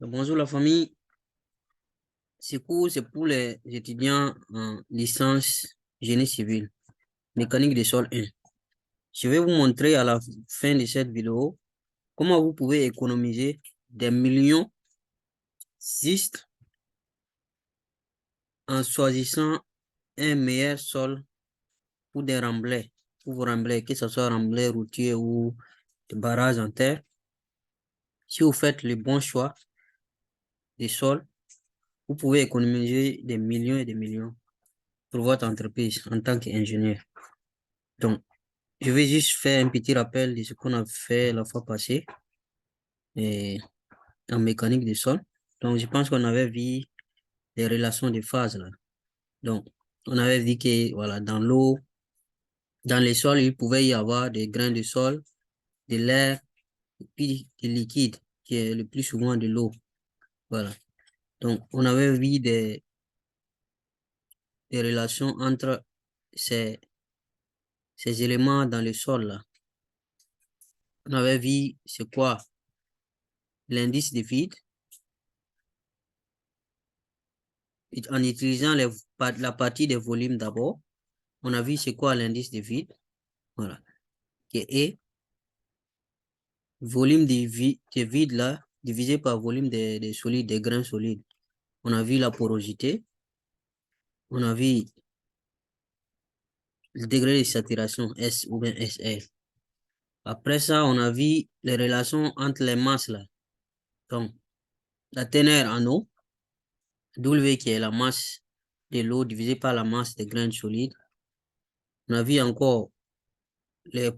Bonjour la famille. Ce cours, c'est pour les étudiants en licence génie civil, mécanique des sols 1. Je vais vous montrer à la fin de cette vidéo comment vous pouvez économiser des millions juste en choisissant un meilleur sol pour des remblais, pour vos remblais, que ce soit remblais routier ou de barrage en terre. Si vous faites le bon choix des sols, vous pouvez économiser des millions et des millions pour votre entreprise en tant qu'ingénieur. Donc, je vais juste faire un petit rappel de ce qu'on a fait la fois passée et en mécanique des sols. Donc, je pense qu'on avait vu les relations de phase là. Donc, on avait dit que voilà, dans l'eau, dans les sols, il pouvait y avoir des grains de sol, de l'air, et puis du liquide, qui est le plus souvent de l'eau. Voilà. Donc, on avait vu des relations entre ces éléments dans le sol là. On avait vu c'est quoi l'indice de vide en utilisant la partie des volumes d'abord. On a vu c'est quoi l'indice de vide. Voilà. Et volume de vide là, divisé par volume des solides, des grains solides. On a vu la porosité. On a vu le degré de saturation, S ou bien SR. Après ça, on a vu les relations entre les masses là. Donc, la teneur en eau, W qui est la masse de l'eau divisée par la masse des grains solides. On a vu encore le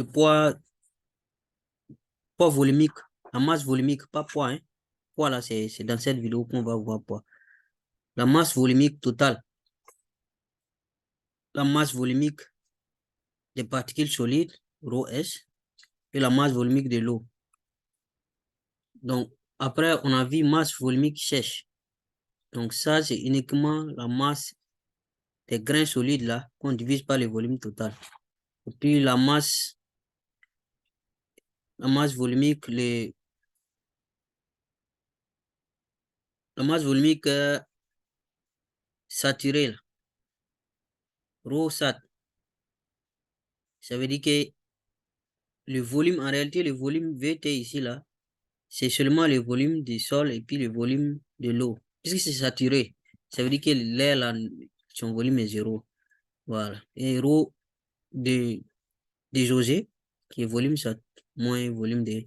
poids volumique, la masse volumique, pas poids, hein. Poids là, c'est dans cette vidéo qu'on va voir poids. La masse volumique totale, la masse volumique des particules solides, ρS, et la masse volumique de l'eau. Donc, après, on a vu masse volumique sèche. Donc, ça, c'est uniquement la masse des grains solides là qu'on divise par le volume total. Et puis, la masse volumique, la masse volumique saturée, là, ρsat, ça veut dire que le volume, en réalité, le volume VT ici, là, c'est seulement le volume du sol et puis le volume de l'eau. Puisque c'est saturé, ça veut dire que l'air, là, son volume est zéro. Voilà. Et rho de Jauge, qui est volume moins volume de...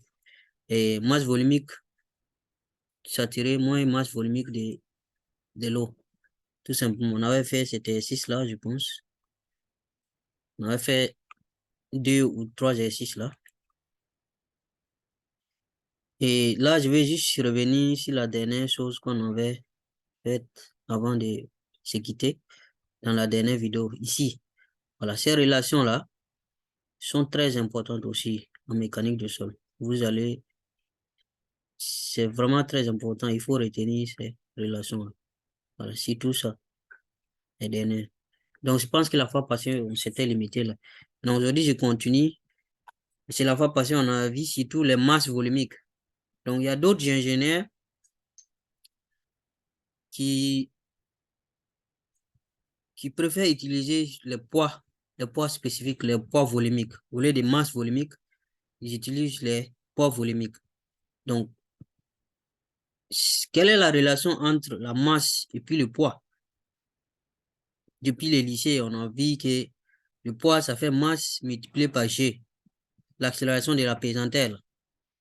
Et masse volumique saturée moins masse volumique de l'eau. Tout simplement. On avait fait cet exercice-là, je pense. On avait fait 2 ou 3 exercices là. Et là, je vais juste revenir sur la dernière chose qu'on avait faite avant de se quitter dans la dernière vidéo. Ici, voilà, ces relations-là sont très importantes aussi en mécanique de sol. C'est vraiment très important. Il faut retenir ces relations-là. Voilà, c'est tout ça, les dernières. Donc, je pense que la fois passée, on s'était limité là. Donc, aujourd'hui, je continue. C'est la fois passée, on a vu surtout les masses volumiques. Donc, il y a d'autres ingénieurs qui préfèrent utiliser les poids spécifiques, les poids volumiques. Au lieu des masses volumiques, ils utilisent les poids volumiques. Donc, quelle est la relation entre la masse et puis le poids? Depuis le lycée, on a vu que le poids, ça fait masse multiplié par G. L'accélération de la pesanteur.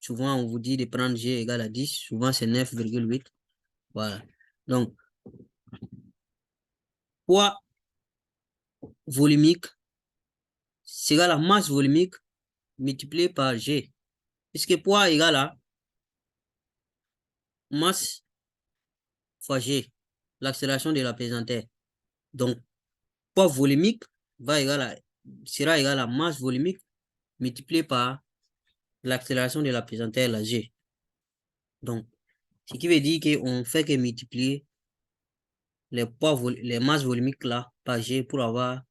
Souvent, on vous dit de prendre G égale à 10. Souvent, c'est 9,8. Voilà. Donc, poids volumique, c'est égal à masse volumique multiplié par G. Puisque poids égale à masse fois G, l'accélération de la pesanteur. Donc, poids volumique sera égal à masse volumique multiplié par l'accélération de la pesanteur, la G. Donc, ce qui veut dire qu'on fait que multiplier les masses volumiques là par G pour avoir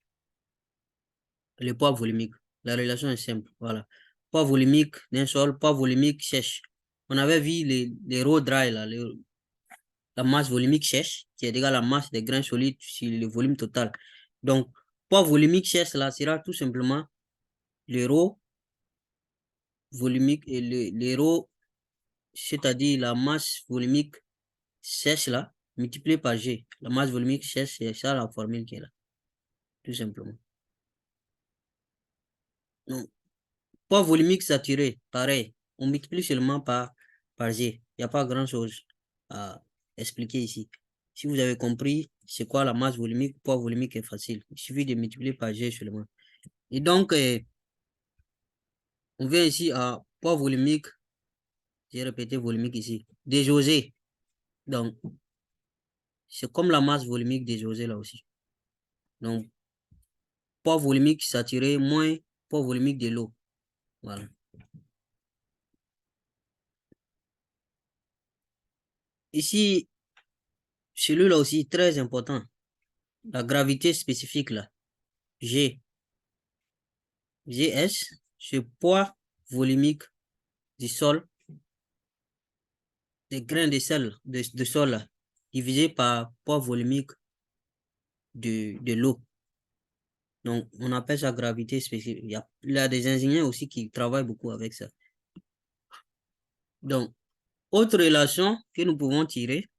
le poids volumique. La relation est simple. Voilà. Poids volumique d'un sol, poids volumique sèche. on avait vu les raw dry, là, la masse volumique sèche, qui est égale à la masse des grains solides sur le volume total. Donc, poids volumique sèche, là, sera tout simplement le rho volumique et le rho, c'est-à-dire la masse volumique sèche, là, multiplié par G. La masse volumique sèche, c'est ça la formule qui est là, tout simplement. Donc, poids volumique saturé, pareil, on multiplie seulement par G. Il n'y a pas grand-chose à expliquer ici. Si vous avez compris c'est quoi la masse volumique, poids volumique est facile. Il suffit de multiplier par G seulement. Et donc, on vient ici à poids volumique, j'ai répété volumique ici, déjauger. Donc, c'est comme la masse volumique déjaugée là aussi. Donc, poids volumique saturé moins poids volumique de l'eau. Voilà. Ici, celui-là aussi, très important. La gravité spécifique là, G. GS, c'est poids volumique du sol, des grains de sel, de sol là, divisé par poids volumique de l'eau. Donc, on appelle ça gravité spécifique. Il y a des ingénieurs aussi qui travaillent beaucoup avec ça. Donc, autre relation que nous pouvons tirer,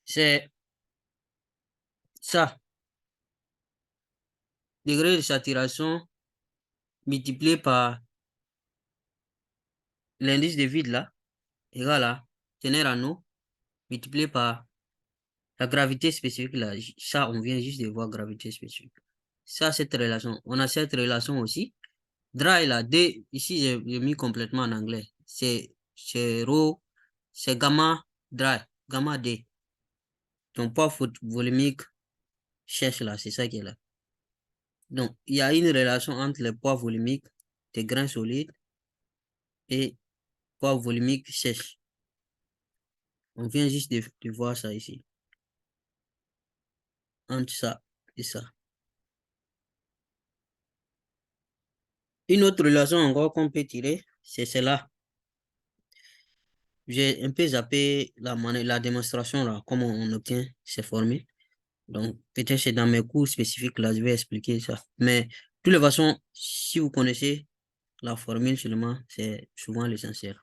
c'est ça. Degré de saturation multiplié par l'indice de vide là, égal à teneur en eau, multiplié par la gravité spécifique là. Ça, on vient juste de voir gravité spécifique. Ça, cette relation. On a cette relation aussi. Dry là, D, ici j'ai mis complètement en anglais. C'est rho, c'est gamma dry, gamma D. Donc poids volumique cherche là, c'est ça qui est là. Donc, il y a une relation entre les poids volumiques des grains solides et poids volumique sèche. On vient juste de voir ça ici. Entre ça et ça. Une autre relation encore qu'on peut tirer, c'est celle-là. J'ai un peu zappé la démonstration là, comment on obtient ces formules. Donc, peut-être c'est dans mes cours spécifiques là, je vais expliquer ça. Mais de toutes les façons, si vous connaissez la formule seulement, c'est souvent l'essentiel.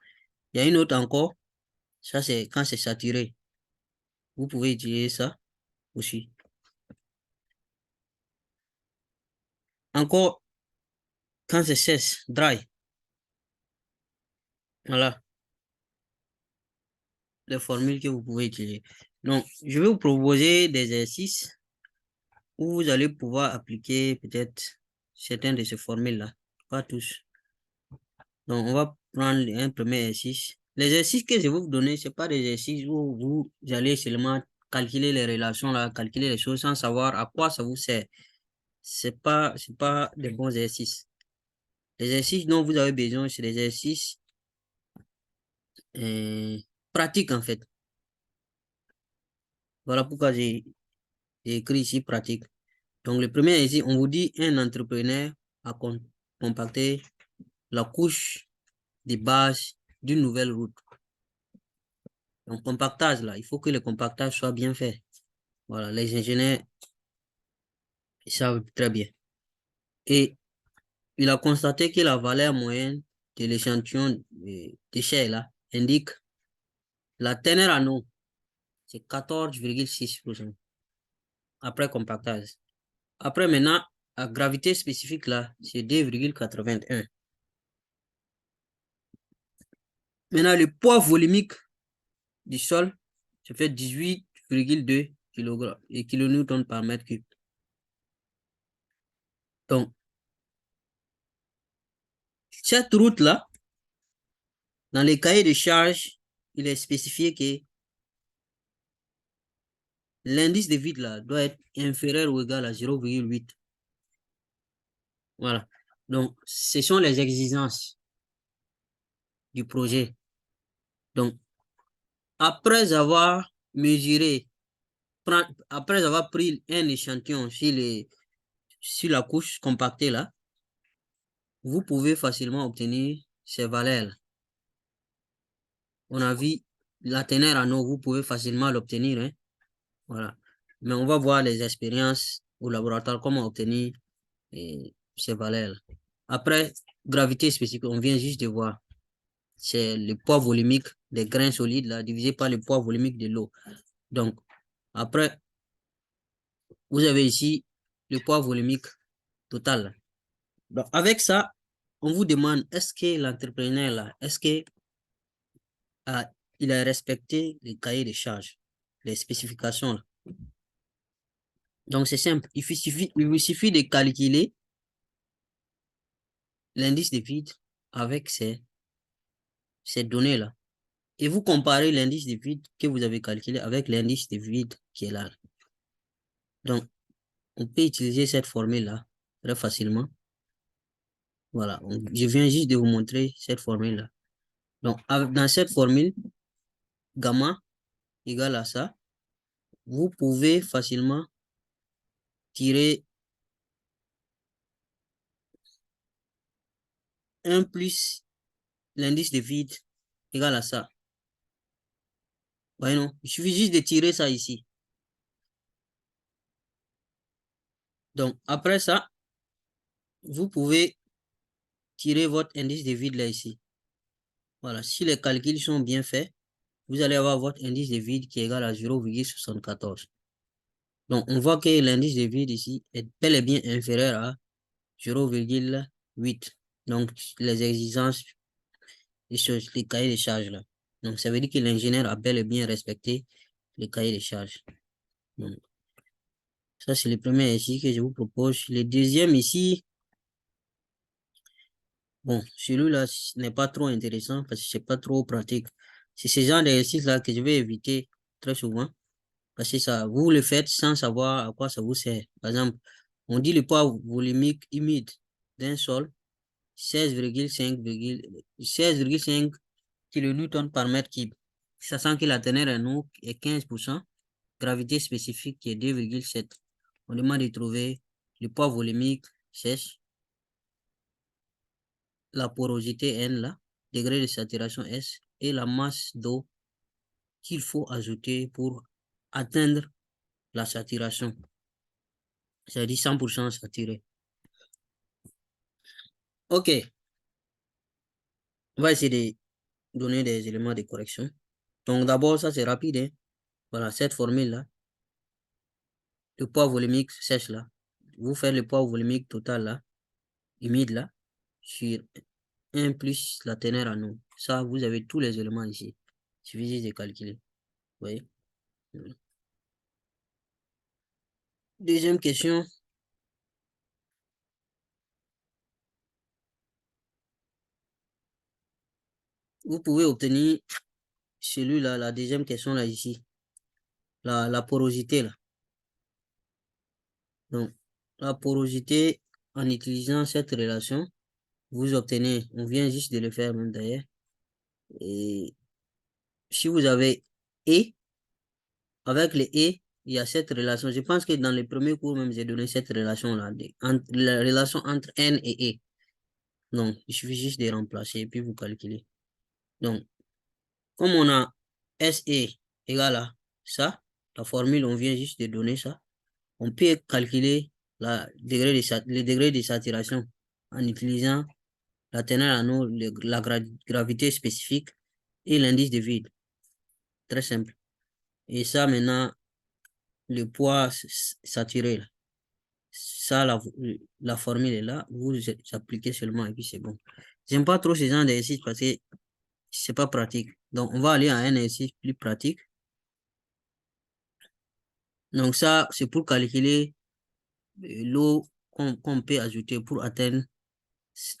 Il y a une autre encore, ça c'est quand c'est saturé. Vous pouvez utiliser ça aussi. Encore, quand c'est sèche, dry. Voilà, les formules que vous pouvez utiliser. Donc, je vais vous proposer des exercices où vous allez pouvoir appliquer peut-être certaines de ces formules-là. Pas tous. Donc, on va prendre un premier exercice. L'exercice que je vais vous donner, ce n'est pas des exercices où vous allez seulement calculer les relations, là, calculer les choses sans savoir à quoi ça vous sert. C'est pas des bons exercices. Les exercices dont vous avez besoin, c'est des exercices pratiques, en fait. Voilà pourquoi j'ai écrit ici pratique. Donc, le premier ici, on vous dit un entrepreneur a compacté la couche de base d'une nouvelle route. Donc, compactage, là, il faut que le compactage soit bien fait. Voilà, les ingénieurs ils savent très bien. Et il a constaté que la valeur moyenne de l'échantillon de déchets, là, indique la teneur en eau, c'est 14,6% après compactage. Après, maintenant, la gravité spécifique, là, c'est 2,81. Maintenant, le poids volumique du sol, ça fait 18,2 kg et kilonewtons par mètre cube. Donc, cette route-là, dans les cahiers de charge, il est spécifié que l'indice de vide là doit être inférieur ou égal à 0,8. Voilà. Donc, ce sont les exigences du projet. Donc, après avoir mesuré, après avoir pris un échantillon sur la couche compactée là, vous pouvez facilement obtenir ces valeurs. on a vu la teneur en eau, vous pouvez facilement l'obtenir, hein. Voilà. Mais on va voir les expériences au laboratoire, comment obtenir ces valeurs-là. Après, gravité spécifique, on vient juste de voir. C'est le poids volumique des grains solides là, divisé par le poids volumique de l'eau. Donc, après, vous avez ici le poids volumique total. Donc, avec ça, on vous demande, est-ce que l'entrepreneur là, est-ce que il a respecté les cahiers de charges, les spécifications là. Donc, c'est simple. Il vous suffit de calculer l'indice de vide avec ces données-là. Et vous comparez l'indice de vide que vous avez calculé avec l'indice de vide qui est là. Donc, on peut utiliser cette formule-là très facilement. Voilà, je viens juste de vous montrer cette formule-là. Donc, dans cette formule, gamma égale à ça, vous pouvez facilement tirer 1 plus l'indice de vide égal à ça. Voyez, non? Il suffit juste de tirer ça ici. Donc, après ça, vous pouvez tirer votre indice de vide là ici. Voilà, si les calculs sont bien faits, vous allez avoir votre indice de vide qui est égal à 0,74. Donc, on voit que l'indice de vide ici est bel et bien inférieur à 0,8. Donc, les exigences, les cahiers de charges là. Donc, ça veut dire que l'ingénieur a bel et bien respecté les cahiers de charges. Donc, ça, c'est le premier ici que je vous propose. Le deuxième ici, bon, celui-là n'est pas trop intéressant parce que c'est pas trop pratique. C'est ce genre d'exercice-là que je vais éviter très souvent parce que ça, vous le faites sans savoir à quoi ça vous sert. Par exemple, on dit le poids volumique humide d'un sol, 16,5 kN par mètre cube. Sachant que la teneur en eau est 15%, gravité spécifique qui est 2,7. On demande de trouver le poids volumique sèche, la porosité N là, degré de saturation S et la masse d'eau qu'il faut ajouter pour atteindre la saturation. C'est-à-dire 100% saturé. OK. On va essayer de donner des éléments de correction. Donc d'abord, ça c'est rapide, hein. Voilà, cette formule-là. Le poids volumique sèche là. Vous faites le poids volumique total là, humide là, sur 1 plus la teneur en eau. Ça, vous avez tous les éléments ici. Il suffit juste de calculer. Vous voyez? Deuxième question. Vous pouvez obtenir celui-là, la deuxième question là ici. La porosité là. Donc, la porosité, en utilisant cette relation, vous obtenez, on vient juste de le faire même d'ailleurs. Et si vous avez E, avec les E, il y a cette relation. Je pense que dans les premiers cours même, j'ai donné cette relation-là, la relation entre N et E. Donc, il suffit juste de remplacer et puis vous calculez. Donc, comme on a SE égale à ça, la formule, on vient juste de donner ça, on peut calculer le degré de saturation en utilisant la teneur en eau, la gravité spécifique et l'indice de vide. Très simple. Et ça, maintenant, le poids saturé, là. Ça, la formule est là. Vous appliquez seulement et puis c'est bon. J'aime pas trop ce genre d'exercice parce que c'est pas pratique. Donc, on va aller à un exercice plus pratique. Donc, ça, c'est pour calculer l'eau qu'on peut ajouter pour atteindre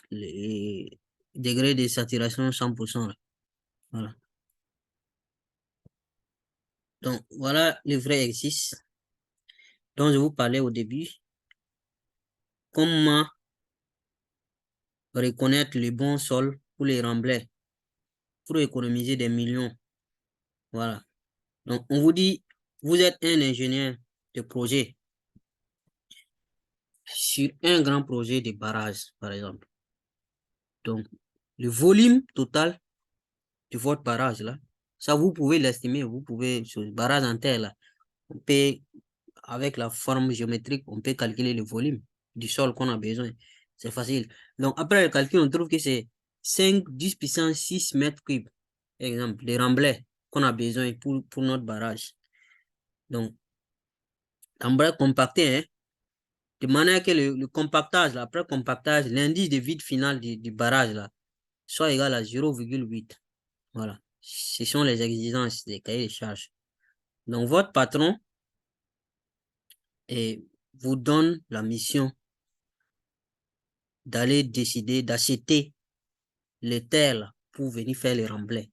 le degré de saturation 100%. Là. Voilà. Donc, voilà le vrai exercice dont je vous parlais au début. Comment reconnaître le bon sol pour les remblais, pour économiser des millions. Voilà. Donc, on vous dit, vous êtes un ingénieur de projet sur un grand projet de barrage, par exemple. Donc, le volume total de votre barrage là. Ça, vous pouvez l'estimer, vous pouvez, sur le barrage en terre là, on peut, avec la forme géométrique, on peut calculer le volume du sol qu'on a besoin. C'est facile. Donc, après le calcul, on trouve que c'est 5, 10 puissance 6 mètres cubes. Exemple, les remblais qu'on a besoin pour notre barrage. Donc, remblais compacté, hein, de manière que le compactage, là, après compactage, l'indice de vide final du barrage là, soit égal à 0,8. Voilà. Ce sont les exigences des cahiers de charges. Donc, votre patron vous donne la mission d'aller décider d'acheter les terres pour venir faire les remblais.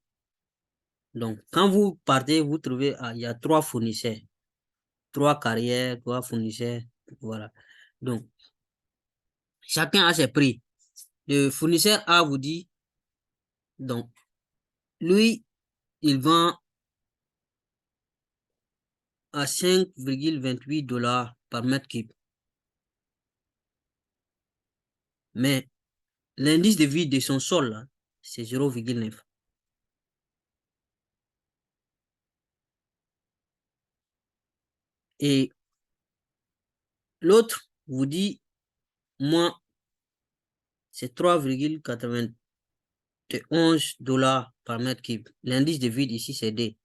Donc, quand vous partez, vous trouvez, il y a 3 fournisseurs, 3 carrières, 3 fournisseurs, voilà. Donc, chacun a ses prix. Le fournisseur A vous dit, donc, lui, il vend à 5,28 $ par mètre cube. Mais l'indice de vide de son sol, c'est 0,9. Et l'autre vous dit, moi, c'est 3,91 $ par mètre cube. L'indice de vide ici, c'est D.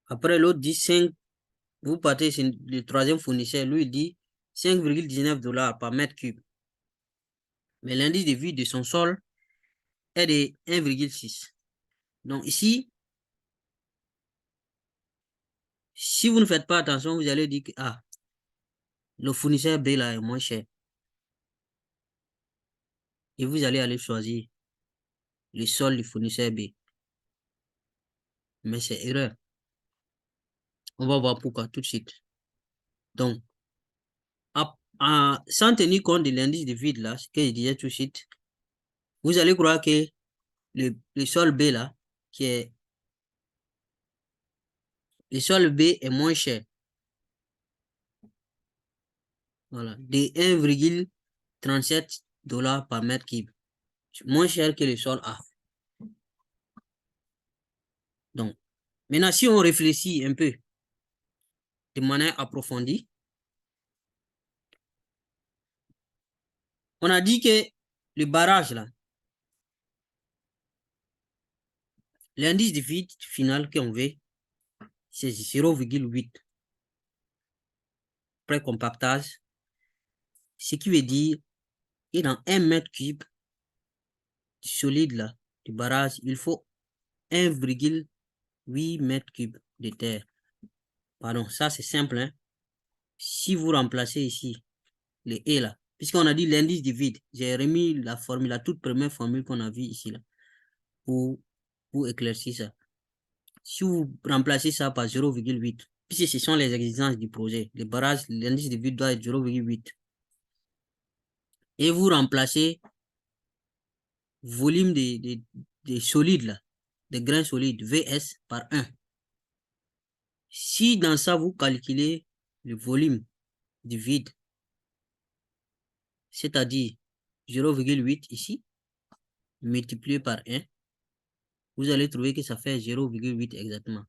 Après, l'autre dit 5. Vous partez sur le troisième fournisseur, lui, il dit 5,19 $ par mètre cube. Mais l'indice de vide de son sol est de 1,6. Donc ici, si vous ne faites pas attention, vous allez dire que le fournisseur B là est moins cher. Et vous allez aller choisir le sol du fournisseur B. Mais c'est erreur. On va voir pourquoi tout de suite. Donc, sans tenir compte de l'indice de vide là, ce que je disais tout de suite, vous allez croire que le sol B là, le sol B est moins cher. Voilà, de 1,37 $ par mètre cube. Moins cher que le sol A. Donc, maintenant, si on réfléchit un peu de manière approfondie, on a dit que le barrage, là, l'indice de vide final qu'on veut, c'est 0,8 pré-compactage, ce qui veut dire que dans 1 mètre cube solide, là, du barrage, il faut 1,8 mètre cube de terre. Pardon, ça c'est simple, hein. Si vous remplacez ici les E là, puisqu'on a dit l'indice de vide, j'ai remis la formule, la toute première formule qu'on a vue ici là, pour éclaircir ça. Si vous remplacez ça par 0,8, puisque ce sont les exigences du projet, le barrage, l'indice de vide doit être 0,8. Et vous remplacez volume des solides là, des grains solides, VS par 1. Si dans ça, vous calculez le volume du vide, c'est-à-dire 0,8 ici, multiplié par 1, vous allez trouver que ça fait 0,8 exactement.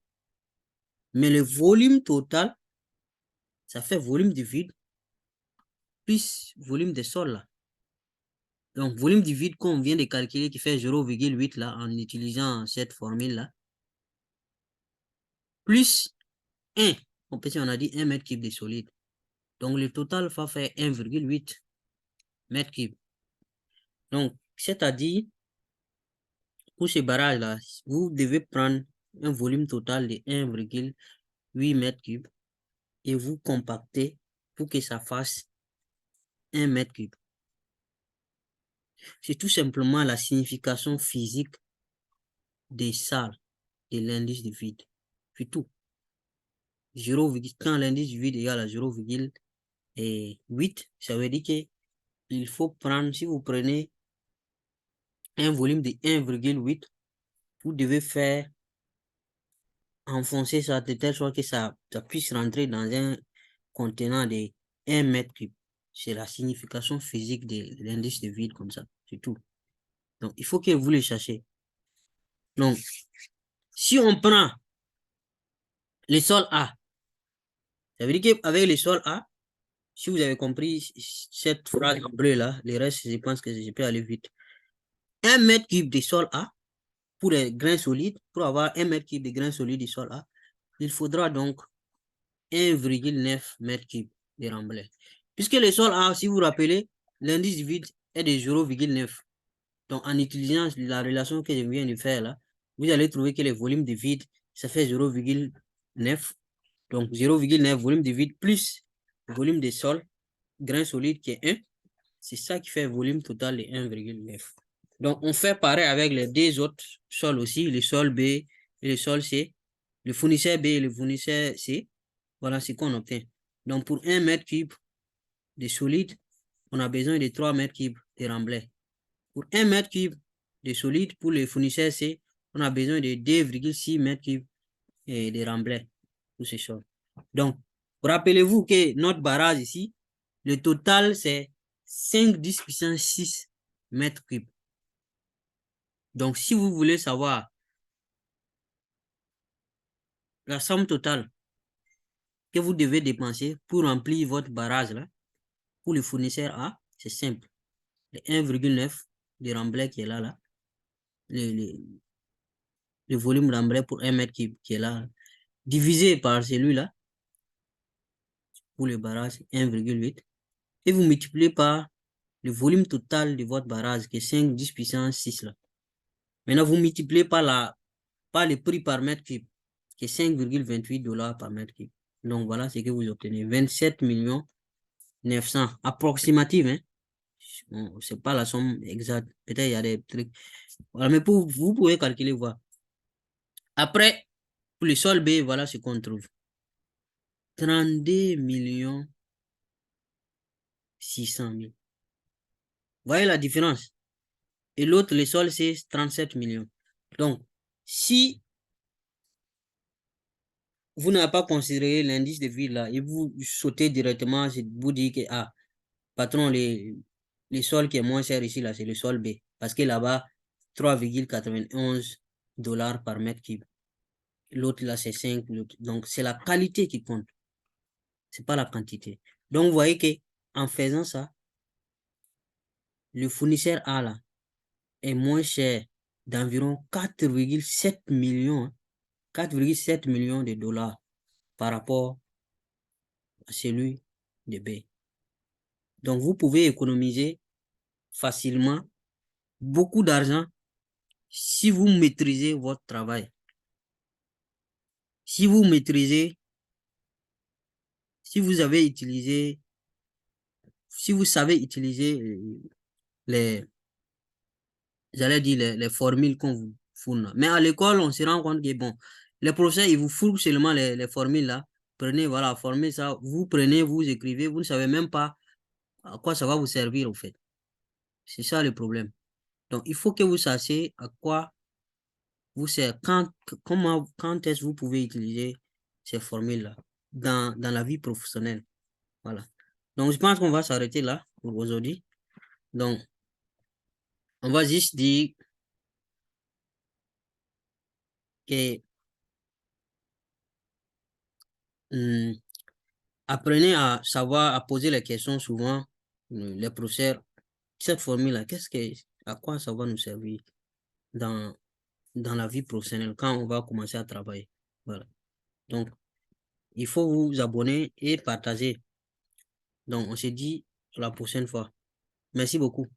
Mais le volume total, ça fait volume du vide plus volume des sols là. Donc, volume du vide qu'on vient de calculer qui fait 0,8 là en utilisant cette formule là, plus 1. On a dit 1 mètre cube de solide. Donc, le total va faire 1,8 mètre cube. Donc, c'est-à-dire, pour ce barrage là, vous devez prendre un volume total de 1,8 mètre cube et vous compacter pour que ça fasse 1 mètre cube. C'est tout simplement la signification physique des salles de l'indice de vide. C'est tout. 0, quand l'indice du vide est égal à 0,8, ça veut dire qu'il faut prendre, si vous prenez un volume de 1,8, vous devez faire enfoncer ça de telle sorte que ça puisse rentrer dans un contenant de 1 mètre cube. C'est la signification physique de l'indice de vide comme ça. C'est tout. Donc, il faut que vous le cherchiez. Donc, si on prend le sol A, ça veut dire qu'avec le sol A, si vous avez compris cette phrase en bleu là, le reste, je pense que je peux aller vite. 1 mètre cube de sol A, pour les grains solides, pour avoir 1 mètre cube de grains solides du sol A, il faudra donc 1,9 mètre cube de remblai. Puisque le sol A, si vous vous rappelez, l'indice du vide est de 0,9. Donc, en utilisant la relation que je viens de faire là, vous allez trouver que le volume de vide, ça fait 0,9. Donc, 0,9 volume de vide plus volume de sol, grain solide qui est 1. C'est ça qui fait volume total de 1,9. Donc, on fait pareil avec les deux autres sols aussi, le sol B et le sol C, le fournisseur B et le fournisseur C. Voilà ce qu'on obtient. Donc, pour 1 mètre cube de solide, on a besoin de 3 mètres cubes de remblai. Pour 1 mètre cube de solide, pour le fournisseur C, on a besoin de 2,6 mètres cubes de remblai pour ce sol. Donc, rappelez-vous que notre barrage ici, le total, c'est 5,10 puissance 6 mètres cubes. Donc, si vous voulez savoir la somme totale que vous devez dépenser pour remplir votre barrage là, pour le fournisseur A, c'est simple. Le 1,9 de remblai qui est là, le volume remblai pour 1 mètre cube qui est là, divisé par celui-là, pour le barrage 1,8, et vous multipliez par le volume total de votre barrage qui est 5,10 puissance 6 là. Maintenant, vous multipliez par le prix par mètre cube, qui est 5,28 $ par mètre cube. Donc, voilà ce que vous obtenez. 27 900, approximative, hein. Bon, c'est pas la somme exacte. Peut-être il y a des trucs. Voilà, mais vous pouvez calculer, voir. Après, pour le sol B, voilà ce qu'on trouve. 32 600 000. Voyez la différence? Et l'autre, le sol, c'est 37 millions. Donc, si vous n'avez pas considéré l'indice de vide là, et vous sautez directement, vous dites que, ah, patron, le sol qui est moins cher ici, là, c'est le sol B. Parce que là-bas, 3,91 $ par mètre cube. L'autre, là, c'est 5. Donc, c'est la qualité qui compte. C'est pas la quantité. Donc, vous voyez que en faisant ça, le fournisseur A, là, est moins cher d'environ 4,7 millions, 4,7 millions de dollars par rapport à celui de B. Donc, vous pouvez économiser facilement beaucoup d'argent si vous maîtrisez votre travail. Si vous maîtrisez, si vous avez utilisé, si vous savez utiliser les, j'allais dire les formules qu'on vous fournit. Mais à l'école, on se rend compte que, bon, les professeurs, ils vous fournissent seulement les formules là. Prenez, voilà, formez ça. Vous prenez, vous écrivez, vous ne savez même pas à quoi ça va vous servir, au fait. C'est ça le problème. Donc, il faut que vous sachiez à quoi vous sert, quand est-ce que vous pouvez utiliser ces formules-là dans la vie professionnelle. Voilà. Donc, je pense qu'on va s'arrêter là pour aujourd'hui. Donc, on va juste dire que apprenez à savoir, à poser les questions souvent, les professeurs, cette formule-là, à quoi ça va nous servir dans, dans la vie professionnelle quand on va commencer à travailler. Voilà. Donc, il faut vous abonner et partager. Donc, on se dit à la prochaine fois. Merci beaucoup.